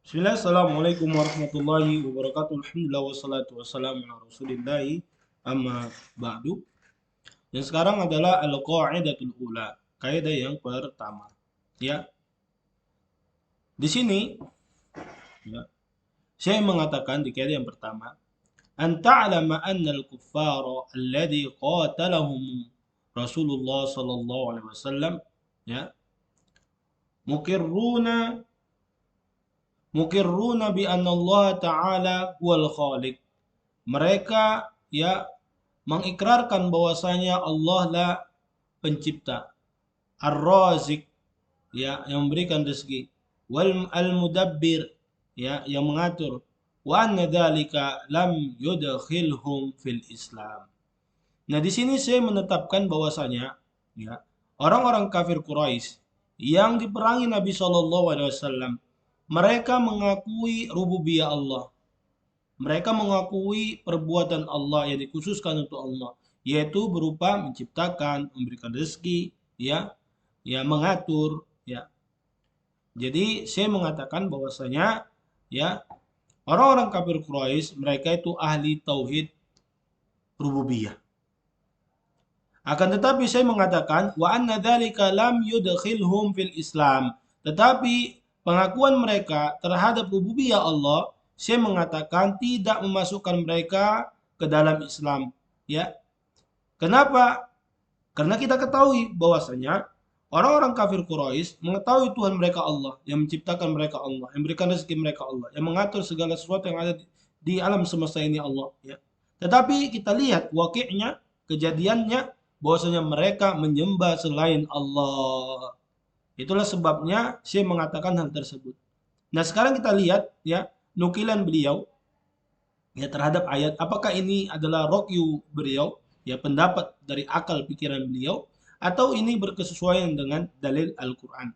Bismillah, Assalamualaikum warahmatullahi wabarakatuh. Alhamdulillah wassalatu wassalamu ala rasulillahi amma ba'du. Yang sekarang adalah al-qaidatul ula, kaidah yang pertama. Ya, di sini ya, saya mengatakan di kaidah yang pertama, an ta'lama anna al-kuffara alladhi qatalahum Rasulullah sallallahu alaihi wasallam ya, mukirruna mukirruna bi anna Allah taala huwal khaliq. Mereka ya mengikrarkan bahwasanya Allah lah pencipta, Ar-Razik ya yang memberikan rezeki, wal al-mudabbir ya yang mengatur, wa anna dzalika lam yudkhilhum fil Islam. Nah, di sini saya menetapkan bahwasanya ya orang-orang kafir Quraisy yang diperangi Nabi Shallallahu alaihi wasallam, mereka mengakui rububiyah Allah. Mereka mengakui perbuatan Allah yang dikhususkan untuk Allah, yaitu berupa menciptakan, memberikan rezeki, ya, ya mengatur, ya. Jadi saya mengatakan bahwasanya ya orang-orang kafir Quraisy mereka itu ahli tauhid rububiyah. Akan tetapi saya mengatakan wa anna dzalika lam yudkhilhum fil Islam. Tetapi pengakuan mereka terhadap rububiyah Allah, saya mengatakan tidak memasukkan mereka ke dalam Islam. Ya, kenapa? Karena kita ketahui bahwasanya orang-orang kafir Quraisy mengetahui Tuhan mereka Allah, yang menciptakan mereka Allah, yang memberikan rezeki mereka Allah, yang mengatur segala sesuatu yang ada di alam semesta ini Allah. Ya. Tetapi kita lihat wakilnya, kejadiannya, bahwasanya mereka menyembah selain Allah. Itulah sebabnya saya mengatakan hal tersebut. Nah, sekarang kita lihat ya nukilan beliau ya terhadap ayat, apakah ini adalah rokyu beliau, ya pendapat dari akal pikiran beliau, atau ini berkesesuaian dengan dalil Al-Quran.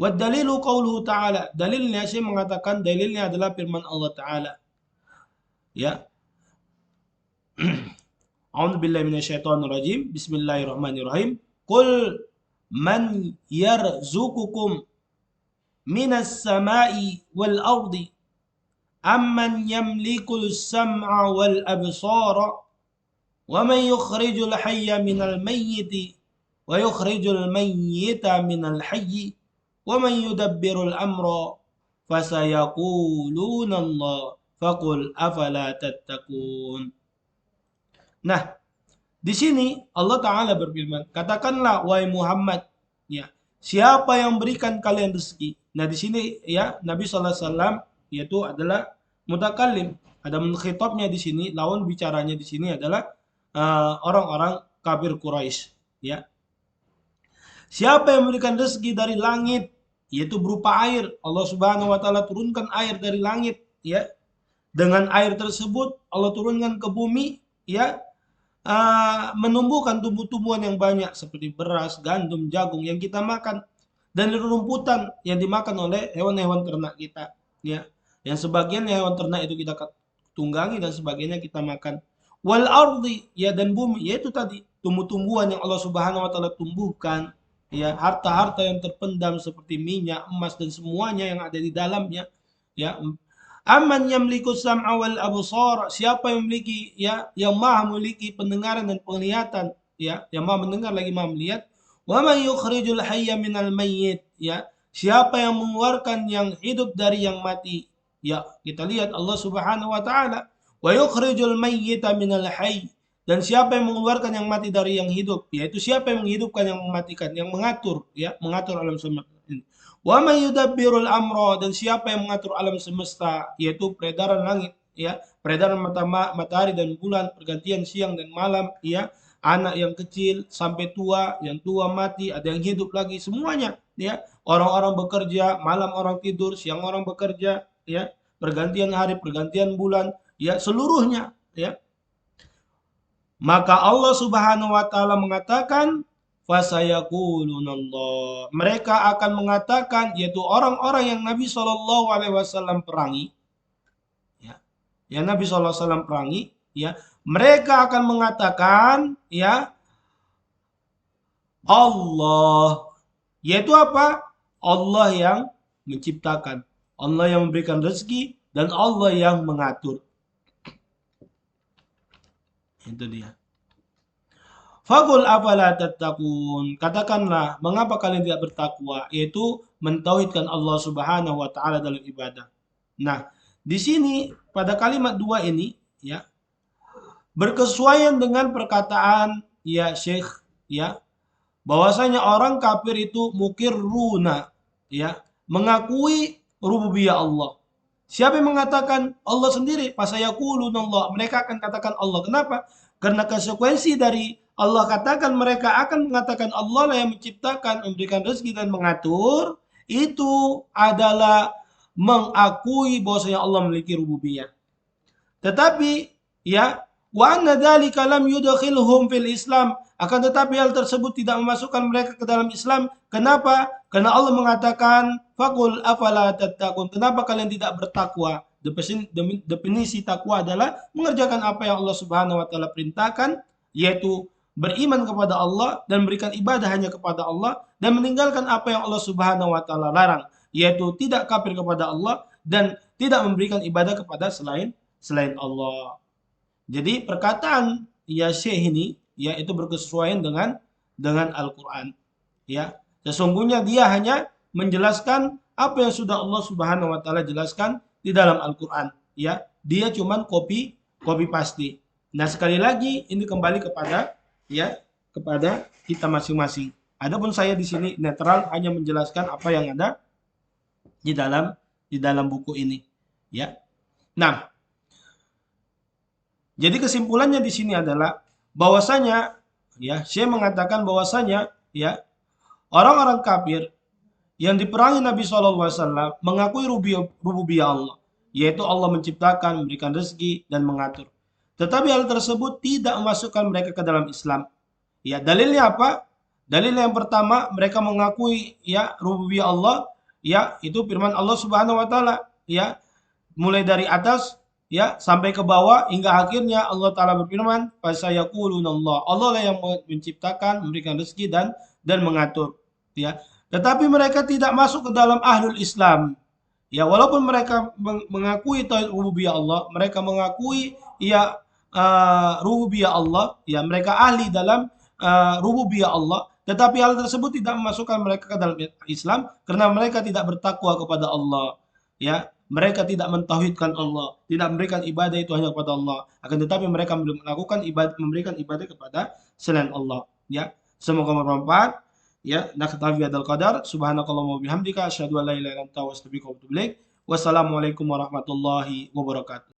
Wa dalilu qawluhu ta'ala, dalilnya saya mengatakan dalilnya adalah firman Allah Ta'ala. Ya, A'udzu billahi minasyaitonir rajim. Bismillahirrahmanirrahim. Qul man yarzuqukum minas sama'i wal ardi amman yamlikul sam'a wal absara wa man yukhrijul hayya minal mayyiti wa yukhrijul mayyita minal hayyi wa man yudabbirul amra fasayaquluna Allah faqul afala tattaqun. Nah, di sini Allah Ta'ala berfirman, katakanlah wahai Muhammad, ya, siapa yang berikan kalian rezeki? Nah, di sini ya Nabi Sallallahu Alaihi Wasallam yaitu adalah mutakallim. Ada khitabnya di sini, lawan bicaranya di sini adalah orang-orang kafir Quraisy. Ya, siapa yang memberikan rezeki dari langit, yaitu berupa air. Allah Subhanahu Wa Taala turunkan air dari langit. Ya, dengan air tersebut Allah turunkan ke bumi. Ya, menumbuhkan tumbuh-tumbuhan yang banyak seperti beras, gandum, jagung yang kita makan dan rumputan yang dimakan oleh hewan-hewan ternak kita ya. Yang sebagian hewan ternak itu kita tunggangi dan sebagainya kita makan. Wal ardi ya, dan bumi yaitu tadi tumbuh-tumbuhan yang Allah Subhanahu wa taala tumbuhkan ya, harta-harta yang terpendam seperti minyak, emas dan semuanya yang ada di dalamnya ya. Aman yamliku sam'a wal absar, siapa yang memiliki ya, yang maha memiliki pendengaran dan penglihatan ya, yang maha mendengar lagi maha melihat. Wa man yukhrijul hayya minal mayyit, ya, siapa yang mengeluarkan yang hidup dari yang mati. Ya, kita lihat Allah Subhanahu wa taala, wa yukhrijul mayyita minal hayy, dan siapa yang mengeluarkan yang mati dari yang hidup, yaitu siapa yang menghidupkan yang mematikan, yang mengatur ya, mengatur alam semesta ini. Wa may yudabbirul amra, dan siapa yang mengatur alam semesta, yaitu peredaran langit ya, peredaran matahari dan bulan, pergantian siang dan malam ya, anak yang kecil sampai tua, yang tua mati, ada yang hidup lagi, semuanya ya. Orang-orang bekerja, malam orang tidur, siang orang bekerja ya, pergantian hari, pergantian bulan ya, seluruhnya ya. Maka Allah Subhanahu wa taala mengatakan fasayaqulunallah. Mereka akan mengatakan, yaitu orang-orang yang Nabi Shallallahu alaihi wasallam perangi ya. Yang Nabi Shallallahu alaihi wasallam perangi ya. Mereka akan mengatakan ya Allah, yaitu apa? Allah yang menciptakan. Allah yang memberikan rezeki, dan Allah yang mengatur. Itu dia. Faqul afala tattaqun. Katakanlah, mengapa kalian tidak bertakwa? Yaitu mentauhidkan Allah Subhanahu wa taala dalam ibadah. Nah, di sini pada kalimat dua ini ya, berkesesuaian dengan perkataan ya Syekh ya, bahwasanya orang kafir itu mukirruna ya, mengakui rububiyah Allah. Siapa yang mengatakan Allah sendiri? Fasayaquluna Allah. Mereka akan katakan Allah. Kenapa? Karena konsekuensi dari Allah katakan, mereka akan mengatakan Allah lah yang menciptakan, memberikan rezeki dan mengatur. Itu adalah mengakui bahwasanya Allah memiliki rububiyah. Tetapi ya, wa anna dzalika lam yudkhilhum fil Islam. Akan tetapi hal tersebut tidak memasukkan mereka ke dalam Islam. Kenapa? Karena Allah mengatakan, "Faqul afala tattaqun." Kenapa kalian tidak bertakwa? Definisi takwa adalah mengerjakan apa yang Allah Subhanahu wa taala perintahkan, yaitu beriman kepada Allah dan berikan ibadah hanya kepada Allah, dan meninggalkan apa yang Allah Subhanahu wa taala larang, yaitu tidak kafir kepada Allah dan tidak memberikan ibadah kepada selain Allah. Jadi perkataan ya Syekh ini ya itu berkesesuaian dengan Al-Qur'an. Ya. Sesungguhnya dia hanya menjelaskan apa yang sudah Allah Subhanahu wa taala jelaskan di dalam Al-Qur'an, ya. Dia cuman copy paste. Nah, sekali lagi ini kembali kepada ya kepada kita masing-masing. Adapun saya di sini netral, hanya menjelaskan apa yang ada di dalam buku ini, ya. Nah, jadi kesimpulannya di sini adalah bahwasanya ya, saya mengatakan bahwasanya ya, orang-orang kafir yang diperangi Nabi SAW mengakui rububiyah Allah, yaitu Allah menciptakan, memberikan rezeki dan mengatur. Tetapi hal tersebut tidak memasukkan mereka ke dalam Islam. Ya, dalilnya apa? Dalil yang pertama, mereka mengakui ya rububiyah Allah, ya, itu firman Allah Subhanahu wa taala, ya, mulai dari atas ya sampai ke bawah hingga akhirnya Allah taala berfirman, "Fasayaquluna Allah." Allah lah yang menciptakan, memberikan rezeki dan mengatur, ya. Tetapi mereka tidak masuk ke dalam ahlul Islam. Ya, walaupun mereka mengakui tauhid rububiyah Allah, mereka mengakui ya rububiyah Allah, ya mereka ahli dalam rububiyah Allah, tetapi hal tersebut tidak memasukkan mereka ke dalam Islam karena mereka tidak bertakwa kepada Allah. Ya, mereka tidak mentauhidkan Allah, tidak memberikan ibadah itu hanya kepada Allah. Akan tetapi mereka melakukan ibadah, memberikan ibadah kepada selain Allah. Ya, semoga bermanfaat. Ya, naktafi hadzal qadar. Subhanakallahumma wa bihamdika asyhadu an la ilaha illa anta astaghfiruka wa atubu ilaik. Wassalamualaikum warahmatullahi wabarakatuh.